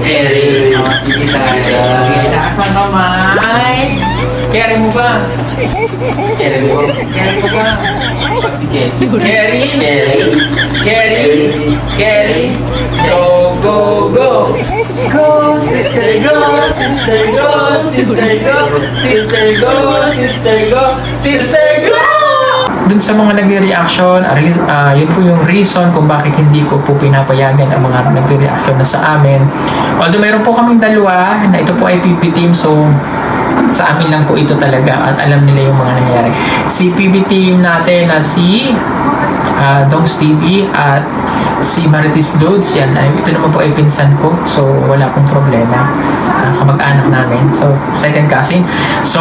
Kerry. O, sige tayo. Taas ng kamay. Kerry mo ba? Kerry mo ba? O, sige. Kerry. Go, go, go. Go, sister, go, sister, go, sister, go, sister, go, sister, go, sister, go! Dun sa mga nagre-reaction, yun po yung reason kung bakit hindi ko po pinapayagan ang mga nagre-reaction na sa amin. Although mayroon po kaming dalawa na ito po ay PB team, so sa amin lang po ito talaga at alam nila yung mga nangyayari. Si PB team natin na si Dogs TV at si Marites Dudes, yan, ito naman po ay pinsan ko, so wala pong problema, kamag-anak namin, so second cousin, so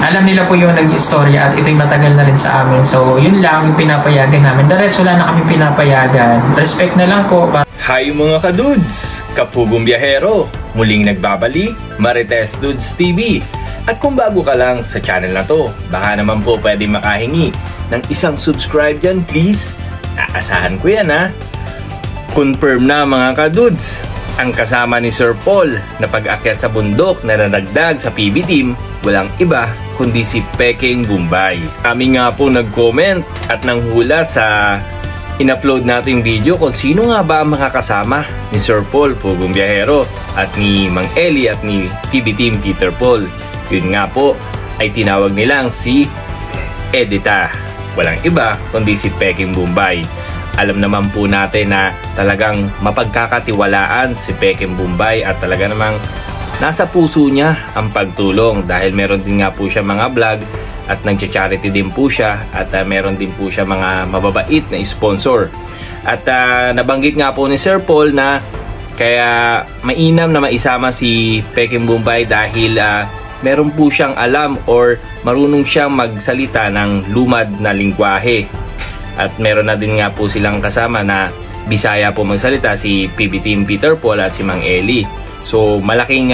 alam nila po yung nag-istorya at ito'y matagal na rin sa amin, so yun lang yung pinapayagan namin. The rest wala na kami pinapayagan, respect na lang po. Hi mga kadudes! Kapugong biyahero! Muling nagbabalik, Marites Dudes TV. At kung bago ka lang sa channel na to, baka naman po pwede makahingi ng isang subscribe dyan, please. Aasahan ko yan, ha. Confirm na mga kadudes, ang kasama ni Sir Paul na pag-akyat sa bundok na nadagdag sa PB team, walang iba kundi si Peking Bombay. Kami nga po nag-comment at nanghula sa in-upload nating video kung sino nga ba ang mga kasama ni Sir Paul Pugong Biyahero at ni Mang Eli at ni PB team Peter Paul. Yun nga po ay tinawag nilang si Edita. Walang iba kundi si Peking Bombay. Alam naman po natin na talagang mapagkakatiwalaan si Peking Bombay at talaga namang nasa puso niya ang pagtulong dahil meron din nga po siya mga vlog at nagcha-charity din po siya at meron din po siya mga mababait na sponsor. At nabanggit nga po ni Sir Paul na kaya mainam na maisama si Peking Bombay dahil meron po siyang alam or marunong siyang magsalita ng lumad na lingwahe. At meron na din nga po silang kasama na Bisaya po magsalita, si PB team Peter Paul at si Mang Eli. So malaking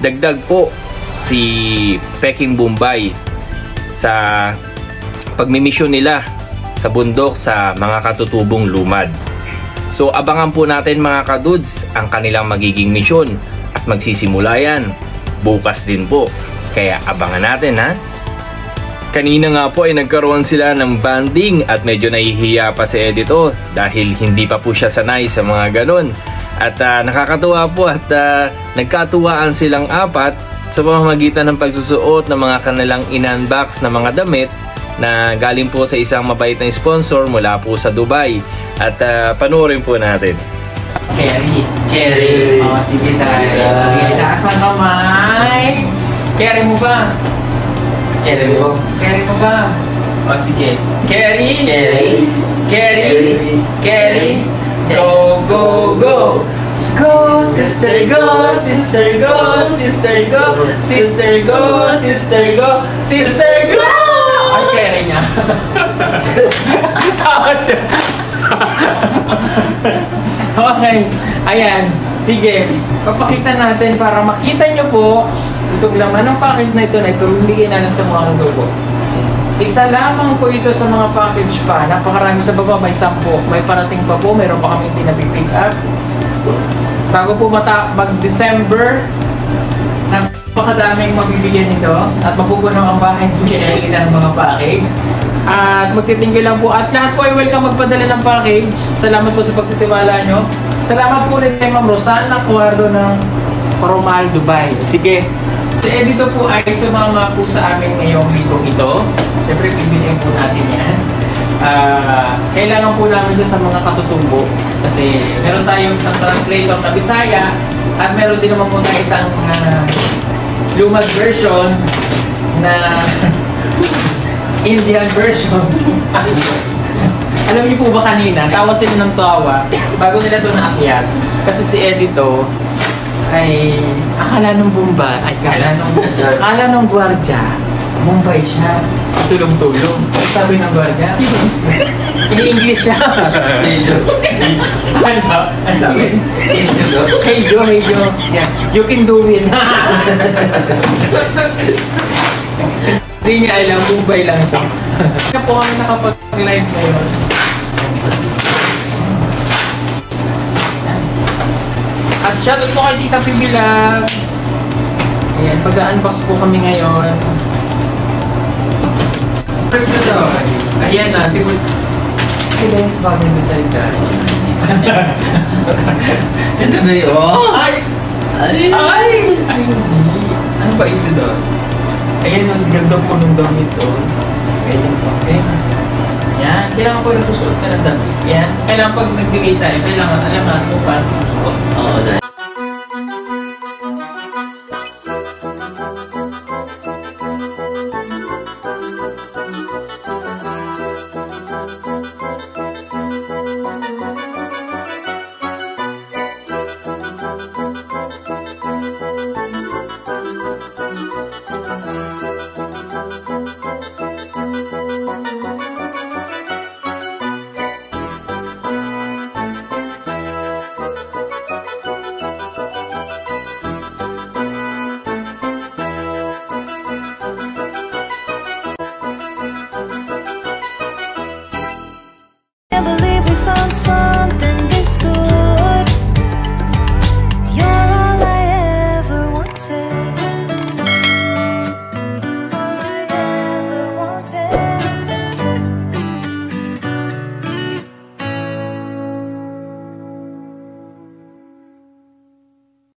dagdag po si Peking Bombay sa pagmimisyon nila sa bundok sa mga katutubong lumad. So abangan po natin mga kadudes ang kanilang magiging misyon at magsisimula yan bukas din po. Kaya abangan natin, ha. Kanina nga po ay nagkaroon sila ng banding at medyo nahihiya pa si Edito dahil hindi pa po siya sanay sa mga ganon. At nakakatuwa po at nagkatuwaan silang apat sa pamamagitan ng pagsusuot ng mga kanilang in-unbox na mga damit na galing po sa isang mabait na sponsor mula po sa Dubai. At panoorin po natin. Kerry. O, sige tayo. Taas ng kamay. Kerry mo ba? Kerry mo ba? O, sige. Kerry. Go, go, go. Go, sister, go, sister, go, sister, go, sister, go, sister, go, sister, go! Ang Kerry niya. Tawa siya. Okay, ayan, sige, papakita natin para makita nyo po itong laman ng package na ito na ipamimigay natin sa mga grupo. Isa lamang po ito sa mga package pa, napakarami sa baba, may 10, may parating pa po, mayroon pa kami pinapipick up. Bago po mag-December, napakadaming mabibigyan nito at mapupuno ang bahay kung kinakita ng mga package. At magtitingin lang po at lahat po ay welcome magpadala ng package. Salamat po sa pagtitiwala nyo. Salamat po rin kay Ma'am Rosana Cuardo ng Romal, Dubai. Sige, si Edito po ay sumama po sa amin ngayong linggo ito. Siyempre pipiliin po natin yan. Kailangan po namin siya sa mga katutumbo kasi meron tayong isang translator na Bisaya at meron din naman po tayo isang lumad version na Indian version. Alam niyo po ba kanina, tawa sila ng tawa bago nila ito naakyat. Kasi si Edito ay akala nung gwardiya, Mumbai siya. Tulong-tulong. Sabi ng gwardiya, in-English siya. Ano? Ano sabi? Hey Joe. Yeah. You can do it. Hindi niya alam, Mumbai lang ito. Kaya po kami nakapag-live ngayon. At shoutout po kay Tita Pibilang. Ayan, pag-unbox po kami ngayon. Ayan na, siguro. Kaya yung sa bagay beside ka. Ito ba yun? Ay! Ay! Ano ba ito doon? Ayan, ang ganda po ng damit doon. Ayan po. Yan, kailangan po nagsusuot ka ng damit. Yan, kailangan pag nagbigay tayo, kailangan alam natin kung paano susuot. Oo, dahil